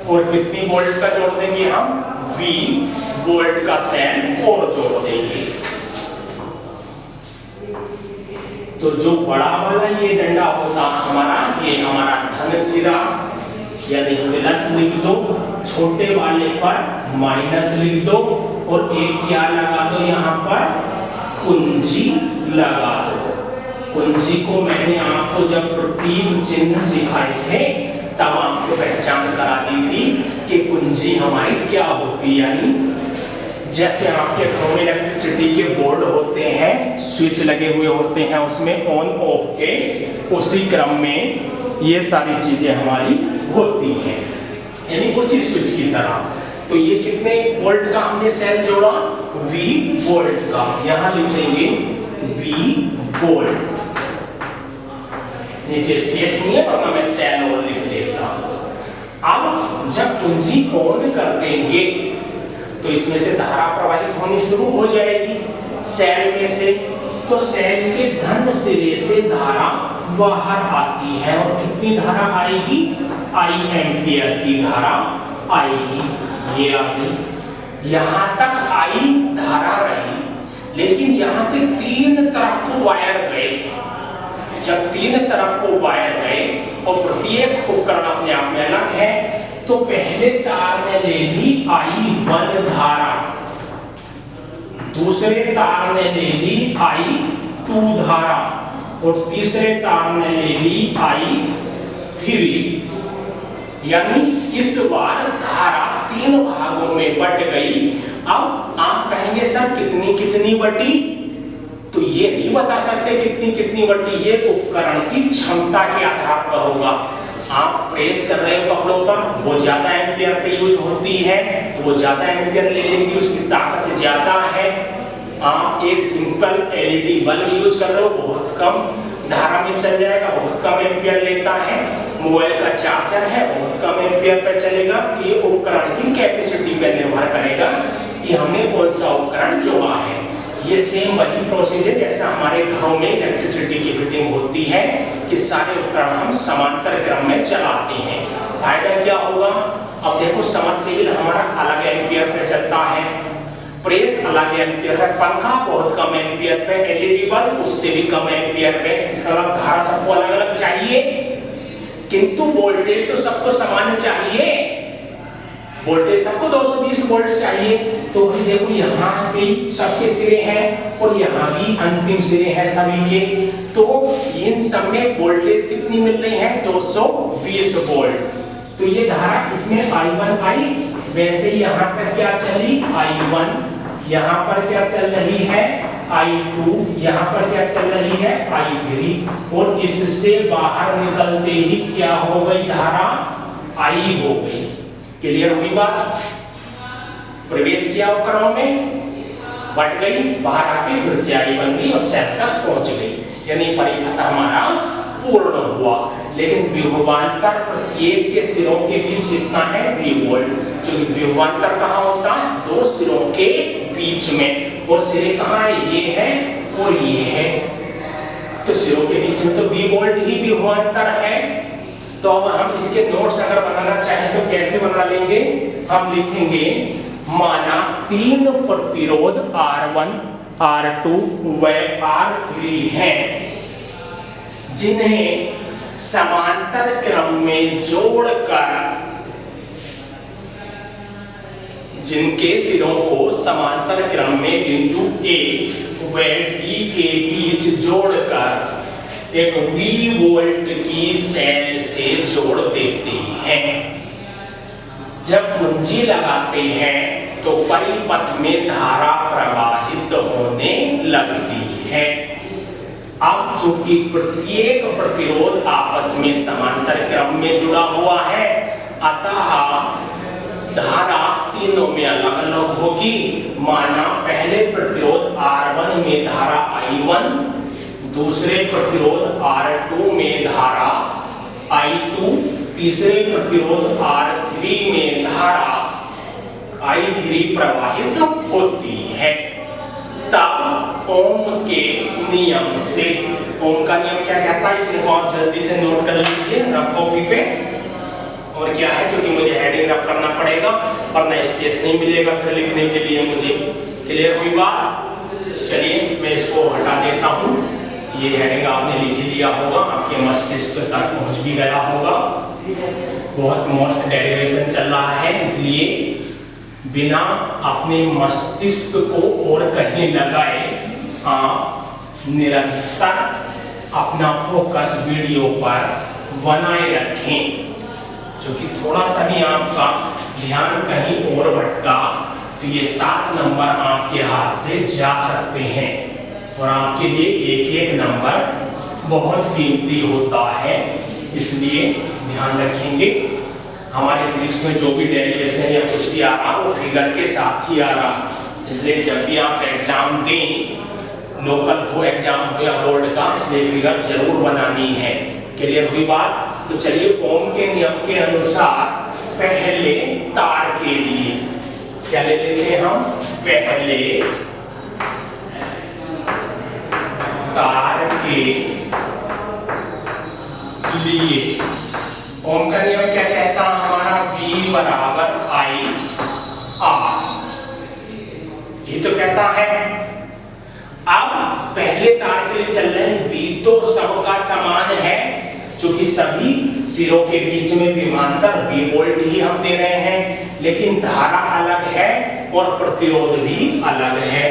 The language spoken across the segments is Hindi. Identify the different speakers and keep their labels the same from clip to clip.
Speaker 1: और कितनी वोल्ट का जोड़ देंगे हम, V वोल्ट का सेल और जोड़ देंगे। तो जो बड़ा वाला ये डंडा होता हमारा, ये हमारा धन सिरा यानी प्लस लिख दो, छोटे वाले पर माइनस लिख दो और एक क्या लगा दो यहाँ पर, कुंजी लगा दो। कुंजी को मैंने आपको जब प्रतीक चिन्ह सिखाए थे तब आपको पहचान करा दी थी कि कुंजी हमारी क्या होती, यानी जैसे आपके घरों में इलेक्ट्रिसिटी के बोर्ड होते हैं, स्विच लगे हुए होते हैं, उसमें ऑन ऑफ के उसी क्रम में ये सारी चीजें हमारी होती हैं, यानी उसी स्विच की तरह। तो ये कितने वोल्ट का हमने सेल जोड़ा, V वोल्ट का, यहां लिख देंगे V वोल्ट, नीचे स्पेस नहीं है वरना मैं सेल और लिख देता। अब जब कुंजी ऑन कर देंगे तो इसमें से धारा प्रवाहित होनी शुरू हो जाएगी सेल में से। तो सेल के धन सिरे से धारा बाहर आती है और कितनी धारा आएगी, I एम्पियर की धारा आएगी। ये आ गई, यहां तक I धारा रही, लेकिन यहां से तीन तरफ को वायर गए। जब तीन तरफ को वायर गए और प्रत्येक उपकरण अपने आप में अलग है, तो पहले तार ने ले ली I1 धारा, दूसरे तार ने ले ली I2 धारा और तीसरे तार ने ले ली I3। यानी इस बार धारा तीन भागों में बट गई। अब आप कहेंगे सर कितनी कितनी बटी, तो ये नहीं बता सकते कितनी कितनी बटी, ये उपकरण की क्षमता के आधार पर होगा। आप प्रेस कर रहे हो कपड़ों पर, वो ज्यादा एम्पियर पे यूज होती है तो वो ज्यादा एम्पियर ले लेगी, उसकी ताकत ज्यादा है। आप एक सिंपल एलईडी बल्ब यूज कर रहे हो, बहुत कम धारा में चल जाएगा, बहुत कम एम्पियर लेता है। मोबाइल का चार्जर है, बहुत कम एम्पियर पे चलेगा। तो ये उपकरण की कैपेसिटी पे निर्भर करेगा कि हमने कौन सा उपकरण जोड़ा है। ये सेम वही प्रोसीजर जैसा हमारे घरों में इलेक्ट्रिसिटी की फिटिंग होती है कि सारे उपकरण हम समांतर क्रम में चलाते हैं। फायदा क्या होगा, अब देखो समरसेबल हमारा अलग एम्पियर पे चलता है, प्रेस अलग एम्पियर है, पंखा बहुत कम एम्पियर पे, एलईडी बल्ब उससे भी कम एम्पियर पे। इसका मतलब धारा सबको अलग अलग चाहिए, किंतु वोल्टेज तो सबको समान चाहिए। वोल्टेज सबको 220 वोल्ट चाहिए। तो भाई देखो यहाँ पे सबके सिरे हैं और यहाँ भी अंतिम सिरे हैं सभी के, तो इन सब में वोल्टेज कितनी मिल रही है, 220 वोल्ट। तो ये धारा इसमें I1 आई, वैसे यहाँ तक क्या चली I1, यहाँ पर क्या चल रही है I2, यहाँ पर क्या चल रही है I3, और इससे बाहर निकलते ही क्या हो गई धारा I हो गई। क्लियर हुई बात, प्रवेश किया उपकरणों में, बट गई, बाहर आके फिर से I बन गई और सेल तक पहुंच गई, यानी परिपथ हमारा पूर्ण हुआ। लेकिन विभवांतर प्रत्येक के सिरों के बीच कितना है, V वोल्ट। जो विभवांतर कहाँ होता है, दो सिरों के बीच में, और सिरे कहाँ है, ये है और ये है, तो सिरों के बीच में तो V वोल्ट ही विभवांतर है। तो अब हम इसके नोट्स अगर बनाना चाहें तो कैसे बना लेंगे, हम लिखेंगे माना तीन प्रतिरोध R1, R2 व R3 हैं, जिन्हें समांतर क्रम में जोड़कर, जिनके सिरों को समांतर क्रम में बिंदु A व B के बीच जोड़कर एक V वोल्ट की सेल से जोड़ देते हैं। जब कुंजी लगाते हैं तो परिपथ में धारा प्रवाहित होने लगती है। अब चूंकि प्रत्येक प्रतिरोध आपस में समांतर क्रम में जुड़ा हुआ है, अतः धारा तीनों में अलग अलग होगी। माना पहले प्रतिरोध R1 में धारा I1, दूसरे प्रतिरोध R2 में धारा I2, तीसरे प्रतिरोध R3 में धारा I3 प्रवाहित होती है। तब ओम के नियम से, ओम का नियम क्या कहता है, इसको आप जल्दी से नोट कर लीजिए रफ कॉपी पे। और क्या है, क्योंकि मुझे हेडिंग रब करना पड़ेगा वरना स्पेस नहीं मिलेगा फिर लिखने के लिए मुझे। क्लियर हुई बात? चलिए मैं इसको हटा देता हूँ। ये हेडिंग आपने लिख ही दिया होगा, आपके मस्तिष्क तक पहुँच भी गया होगा। बहुत मोस्ट डेरिवेशन चल रहा है, इसलिए बिना अपने मस्तिष्क को और कहीं लगाए आप निरंतर अपना फोकस वीडियो पर बनाए रखें। क्योंकि थोड़ा सा भी आपका ध्यान कहीं और भटका तो ये 7 नंबर आपके हाथ से जा सकते हैं और आपके लिए एक एक नंबर बहुत कीमती होता है, इसलिए ध्यान रखेंगे। हमारे फिजिक्स में जो भी डेरिवेशन या कुछ भी आ रहा वो फिगर के साथ ही आ रहा, इसलिए जब भी आप एग्जाम दें, लोकल हो एग्जाम हो या बोर्ड का, ये फिगर जरूर बनानी है। क्लियर हुई बात? तो चलिए ओम के नियम के अनुसार पहले तार के लिए क्या ले लेते हैं हम? पहले तार के लिए ओम का नियम क्या कहता है हमारा? V बराबर I R, ये तो कहता है। अब पहले तार के लिए चल रहे हैं, V तो सबका समान है क्योंकि सभी सिरों के बीच में विभवांतर V वोल्ट ही हम दे रहे हैं, लेकिन धारा अलग है और प्रतिरोध भी अलग है।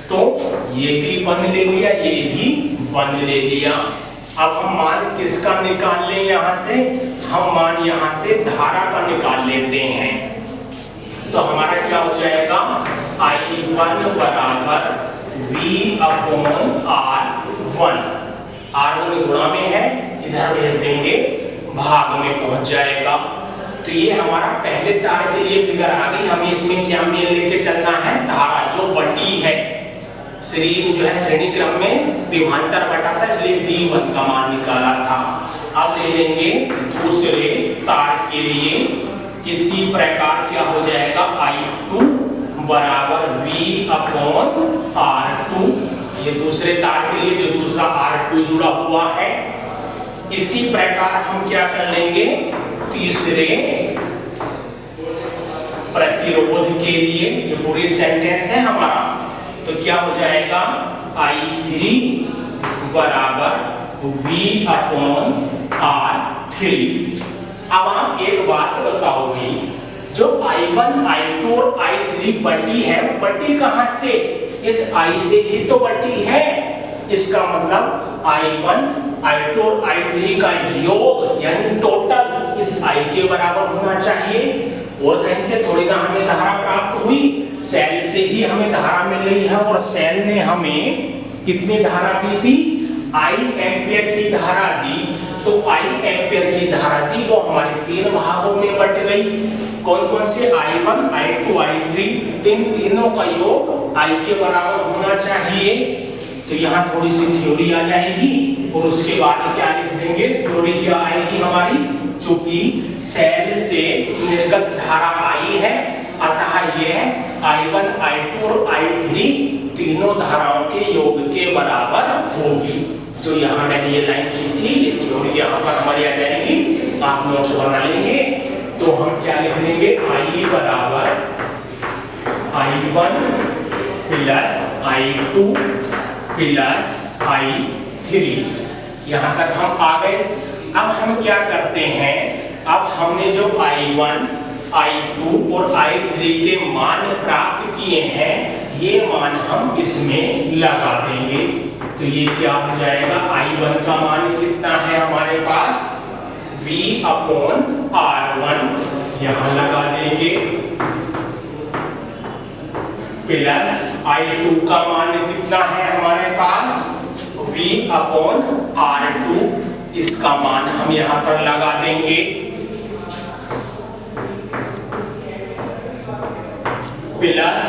Speaker 1: तो ये भी वन ले लिया, ये भी वन ले लिया। अब हम मान किसका निकाल लें? यहाँ से हम मान यहाँ से धारा का निकाल लेते हैं। तो हमारा क्या हो जाएगा? I1 बराबर V अपॉन R1, R1 गुणा में है, इधर भेज देंगे भाग में पहुंच जाएगा। तो ये हमारा पहले तार के लिए फिगर आ गई। हमें इसमें क्या मेल लेके चलना है? धारा जो बटी है, श्रेणी क्रम में विभवांतर बटा था, इसलिए V1 का मान निकाला था। अब ले लेंगे दूसरे तार के लिए, इसी प्रकार क्या हो जाएगा? I2 बराबर V अपॉन R2, ये दूसरे तार के लिए जो दूसरा R2 जुड़ा हुआ है। इसी प्रकार हम क्या कर लेंगे? तीसरे प्रतिरोध के लिए, ये पूरी सेंटेंस है हमारा, तो क्या हो जाएगा? I3 बराबर V अपॉन R3। अब आप एक बात बताओ भाई, जो I1, I2 और I3 बटी है, बटी कहां से? इस I से ही तो बटी है। इसका मतलब I1, I2 और I3 का योग यानी टोटल इस I के बराबर होना चाहिए। और कहीं से थोड़ी ना हमें धारा प्राप्त हुई, सेल से ही हमें धारा मिल रही है और सेल ने हमें कितनी धारा दी थी? I एम्पियर की धारा दी। तो I एम्पियर की धारा दी वो हमारे 3 भागों में बट गई। कौन कौन से? I1, I2, I3, इन तीनों का योग I के बराबर होना चाहिए। तो यहाँ थोड़ी सी थ्योरी आ जाएगी और उसके बाद क्या लिख देंगे? थ्योरी क्या आएगी हमारी? चूंकि सेल से निर्गत धारा I है, अतः यह I1, I2 और I3 तीनों धाराओं के योग के बराबर होगी। जो यहाँ मैंने ये लाइन खींची, ये थ्योरी यहाँ पर हमारी आ जाएगी, आप नोट्स बना लेंगे। तो हम क्या लिख लेंगे? I बराबर I1 plus I2 plus I3। यहाँ तक हम आ गए। अब हम क्या करते हैं? अब हमने जो I1, I2 और I3 के मान प्राप्त किए हैं, ये मान हम इसमें लगा देंगे। तो ये क्या हो जाएगा? I1 का मान कितना है हमारे पास? V अपॉन R1 यहाँ लगा देंगे, प्लस I2 का मान कितना है हमारे पास? V अपॉन R2, इसका मान हम यहाँ पर लगा देंगे, प्लस